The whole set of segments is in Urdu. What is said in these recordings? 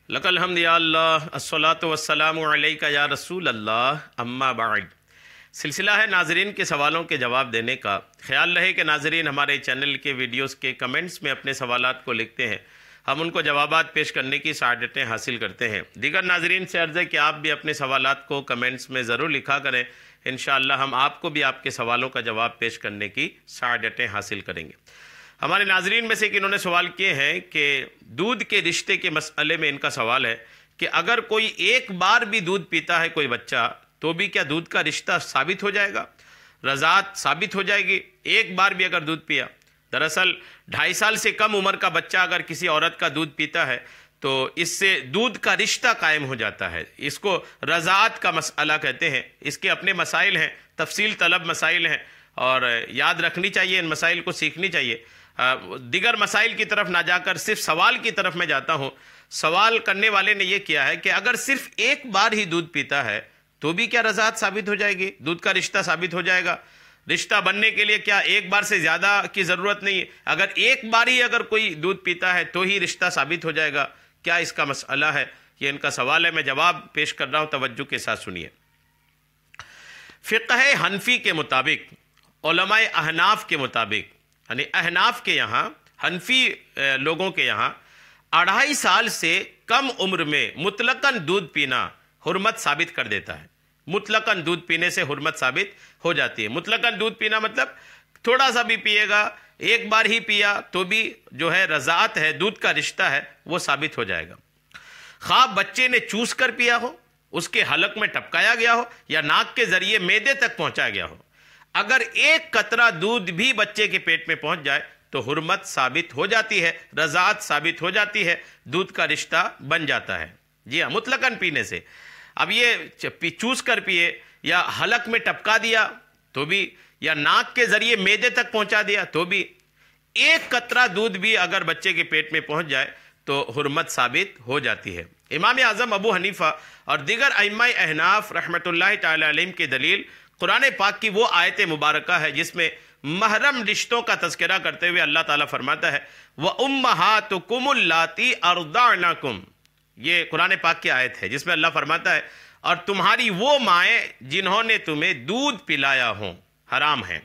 لک الحمد یا اللہ الصلاۃ والسلام علیک یا رسول اللہ اما بعد۔ سلسلہ ہے ناظرین کے سوالوں کے جواب دینے کا۔ خیال رہے کہ ناظرین ہمارے چینل کے ویڈیوز کے کمنٹس میں اپنے سوالات کو لکھتے ہیں، ہم ان کو جوابات پیش کرنے کی سعادتیں حاصل کرتے ہیں۔ دیگر ناظرین سے عرض ہے کہ آپ بھی اپنے سوالات کو کمنٹس میں ضرور لکھا کریں، انشاءاللہ ہم آپ کو بھی آپ کے سوالوں کا جواب پیش کرنے کی سعادتیں حاصل کریں گے۔ ہمارے ناظرین میں سے انہوں نے سوال کیے ہیں کہ دودھ کے رشتے کے مسئلے میں ان کا سوال ہے کہ اگر کوئی ایک بار بھی دودھ پیتا ہے کوئی بچہ تو بھی کیا دودھ کا رشتہ ثابت ہو جائے گا، رضاعت ثابت ہو جائے گی ایک بار بھی اگر دودھ پیا؟ دراصل 2.5 سال سے کم عمر کا بچہ اگر کسی عورت کا دودھ پیتا ہے تو اس سے دودھ کا رشتہ قائم ہو جاتا ہے، اس کو رضاعت کا مسئلہ کہتے ہیں۔ اس کے اپنے مسائل ہیں، تفصیل طلب مسائل ہیں اور یاد رکھنی چاہیے، ان مسائل کو سیکھنی چاہیے۔ دیگر مسائل کی طرف نہ جا کر صرف سوال کی طرف میں جاتا ہوں۔ سوال کرنے والے نے یہ کیا ہے کہ اگر صرف ایک بار ہی دودھ پیتا ہے تو بھی کیا رضاعت ثابت ہو جائے گی، دودھ کا رشتہ ثابت ہو جائے گا؟ رشتہ بننے کے لیے کیا ایک بار سے زیادہ کی ضرورت نہیں ہے؟ اگر ایک بار ہی اگر کوئی دودھ پیتا ہے تو ہی رشتہ ثابت ہو جائے گا؟ کیا اس کا مسئلہ ہے؟ یہ ان کا سوال ہے، میں جواب پیش کر رہا ہوں، توجہ کے ساتھ سنیے۔ فقہ حنفی کے مطابق، علماء احناف کے مطابق، یعنی احناف کے یہاں، حنفی لوگوں کے یہاں 2.5 سال سے کم عمر میں مطلقاً دودھ پینا حرمت ثابت کر دیتا ہے۔ مطلقاً دودھ پینے سے حرمت ثابت ہو جاتی ہے۔ مطلقاً دودھ پینا مطلب تھوڑا سا بھی پیے گا، ایک بار ہی پیا تو بھی جو ہے رضاعت ہے، دودھ کا رشتہ ہے، وہ ثابت ہو جائے گا۔ خواہ بچے نے چوس کر پیا ہو، اس کے حلق میں ٹپکایا گیا ہو یا ناک کے ذریعے معدے تک پہنچایا گیا ہو، اگر ایک قطرہ دودھ بھی بچے کے پیٹ میں پہنچ جائے تو حرمت ثابت ہو جاتی ہے، رضاعت ثابت ہو جاتی ہے، دودھ کا رشتہ بن جاتا ہے۔ جی ہاں، مطلقاً پینے سے۔ اب یہ چوس کر پیے یا حلق میں ٹپکا دیا تو بھی، یا ناک کے ذریعے معدے تک پہنچا دیا تو بھی، ایک قطرہ دودھ بھی اگر بچے کے پیٹ میں پہنچ جائے تو حرمت ثابت ہو جاتی ہے۔ امام اعظم ابو حنیفہ اور دیگر ائمہ احناف رحمۃ اللہ تعالی علیہم کی دلیل قرآن پاک کی وہ آیت مبارکہ ہے جس میں محرم رشتوں کا تذکرہ کرتے ہوئے اللہ تعالیٰ فرماتا ہے وَأُمَّهَاتُكُمُ اللَّاتِي أَرْضَعْنَكُمْ۔ یہ قرآن پاک کی آیت ہے جس میں اللہ فرماتا ہے اور تمہاری وہ مائیں جنہوں نے تمہیں دودھ پلایا ہوں حرام ہیں۔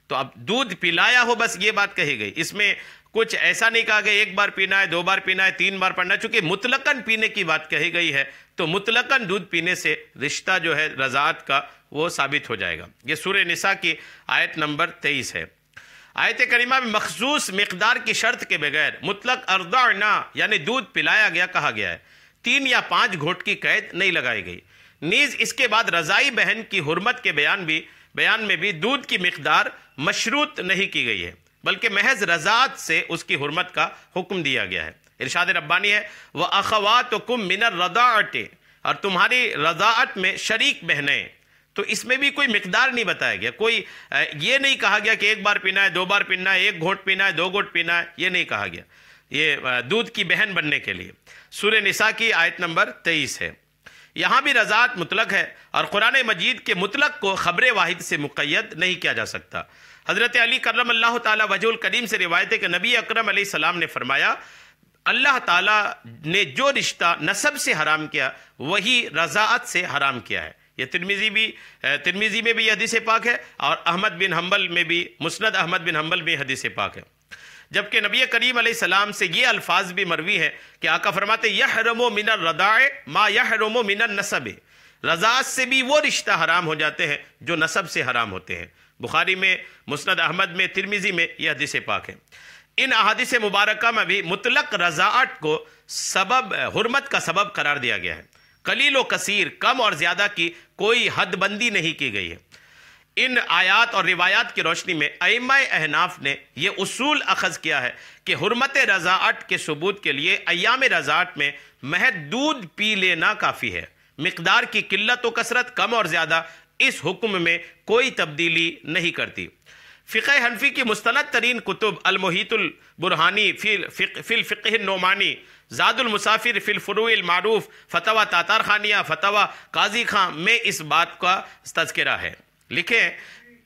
تو اب دودھ پلایا ہو، بس یہ بات کہی گئی، اس میں کچھ ایسا نہیں کہا گیا ایک بار پینا ہے، 2 بار پینا ہے، 3 بار پڑھنا، چونکہ مطلقاً پینے کی بات کہی گئی ہے تو مطلقاً دودھ پینے سے رشتہ جو ہے رضاعت کا وہ ثابت ہو جائے گا۔ یہ سورہ نساء کی آیت نمبر 23 ہے۔ آیت کریمہ میں مخصوص مقدار کی شرط کے بغیر مطلق ارضعنا یعنی دودھ پلایا گیا کہا گیا ہے، 3 یا 5 گھونٹ کی قید نہیں لگائی گئی۔ نیز اس کے بعد رضائی بہن کی حرمت کے بیان میں بھی دودھ کی مقدار مشروط نہیں کی گئی ہے، بلکہ محض رضاعت سے اس کی حرمت کا حکم دیا گیا ہے۔ ارشاد ربانی ہے وَأَخَوَاتُكُم مِّنَ الرَّضَاعَةِ، اور تمہاری رضاعت میں شریک بہنیں، تو اس میں بھی کوئی مقدار نہیں بتایا گیا، کوئی یہ نہیں کہا گیا کہ ایک بار پینا ہے، 2 بار پینا ہے، 1 گھونٹ پینا ہے، 2 گھونٹ پینا ہے، یہ نہیں کہا گیا۔ یہ دودھ کی بہن بننے کے لیے سورہ نساء کی آیت نمبر 23 ہے۔ یہاں بھی رضاعت مطلق ہے اور قرآن مجید کے مطلق کو خبر واحد سے مقید نہیں کیا جا سکتا۔ حضرت علی کرم اللہ تعالی وجہ الکریم سے روایت ہے کہ نبی اکرم علیہ السلام نے فرمایا اللہ تعالیٰ نے جو رشتہ نسب سے حرام کیا وہی رضاعت سے حرام کیا ہے۔ یہ ترمذی میں بھی یہ حدیث پاک ہے اور احمد بن حنبل میں بھی، مسند احمد بن حنبل میں حدیث پاک ہے۔ جبکہ نبی کریم علیہ السلام سے یہ الفاظ بھی مروی ہے کہ آقا فرماتے یحرم من الرضاع ما یحرم من النسب، رضاعت سے بھی وہ رشتہ حرام ہو جاتے ہیں جو نسب سے حرام ہوتے ہیں۔ بخاری میں، مسند احمد میں، ترمذی میں یہ حدیث پاک ہے۔ ان احادیث مبارکہ میں بھی مطلق رضاعت کو حرمت کا سبب قرار دیا گیا ہے۔ قلیل و کثیر، کم اور زیادہ کی کوئی حد بندی نہیں کی گئی ہے۔ ان آیات اور روایات کی روشنی میں ائمہ احناف نے یہ اصول اخذ کیا ہے کہ حرمت رضاعت کے ثبوت کے لیے ایام رضاعت میں محض دودھ پی لینا کافی ہے۔ مقدار کی قلت و کثرت، کم اور زیادہ، اس حکم میں کوئی تبدیلی نہیں کرتی۔ فقہ حنفی کی مستند ترین کتب المحیط البرہانی فی الفقہ النعمانی، زاد المسافر فی الفروع المعروف، فتویٰ تاتار خانیہ، فتویٰ قاضی خان میں اس بات کا تذکرہ ہے۔ لکھیں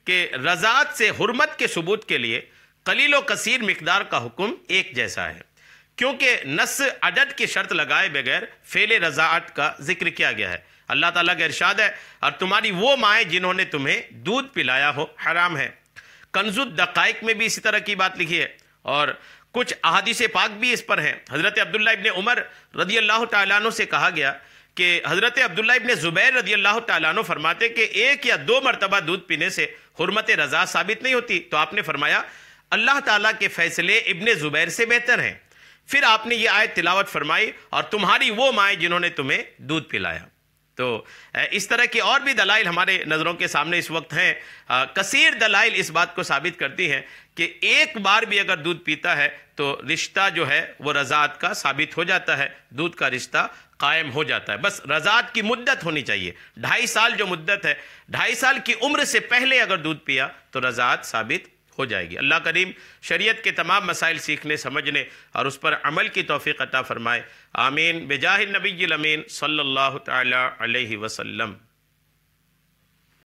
کہ رضاعت سے حرمت کے ثبوت کے لیے قلیل و کثیر مقدار کا حکم ایک جیسا ہے، کیونکہ نص عدد کی شرط لگائے بغیر فعل رضاعت کا ذکر کیا گیا ہے۔ اللہ تعالیٰ کا ارشاد ہے اور تمہاری وہ مائیں جنہوں نے تمہیں دودھ پلایا ہو حرام ہے۔ کنز الدقائق میں بھی اسی طرح کی بات لکھی ہے اور کچھ احادیث پاک بھی اس پر ہیں۔ حضرت عبداللہ ابن عمر رضی اللہ تعالیٰ عنہ سے کہا گیا کہ حضرت عبداللہ ابن زبیر رضی اللہ تعالیٰ عنہ فرماتے کہ 1 یا 2 مرتبہ دودھ پینے سے حرمت رضاعت ثابت نہیں ہوتی، تو آپ نے فرمایا اللہ تعالیٰ کے فیصلے ابن زبیر سے بہتر ہیں۔ پھر آپ نے یہ آیت تلاوت فرمائی اور تمہاری وہ مائیں جنہوں نے تمہیں دودھ پلایا۔ تو اس طرح کی اور بھی دلائل ہمارے نظروں کے سامنے اس وقت ہیں۔ کثیر دلائل اس بات کو ثابت کرتی ہیں کہ ایک بار بھی اگر دودھ پیتا ہے تو رشتہ جو ہے وہ رضاعت کا ثابت ہو جاتا ہے، دودھ کا رشتہ قائم ہو جاتا ہے۔ بس رضاعت کی مدت ہونی چاہیے، 2.5 سال جو مدت ہے، 2.5 سال کی عمر سے پہلے اگر دودھ پیا تو رضاعت ثابت ہو جائے گی۔ اللہ کریم شریعت کے تمام مسائل سیکھنے سمجھنے اور اس پر عمل کی توفیق عطا فرمائے۔ آمین بجاہ النبی الامین صلی اللہ تعالی علیہ وسلم۔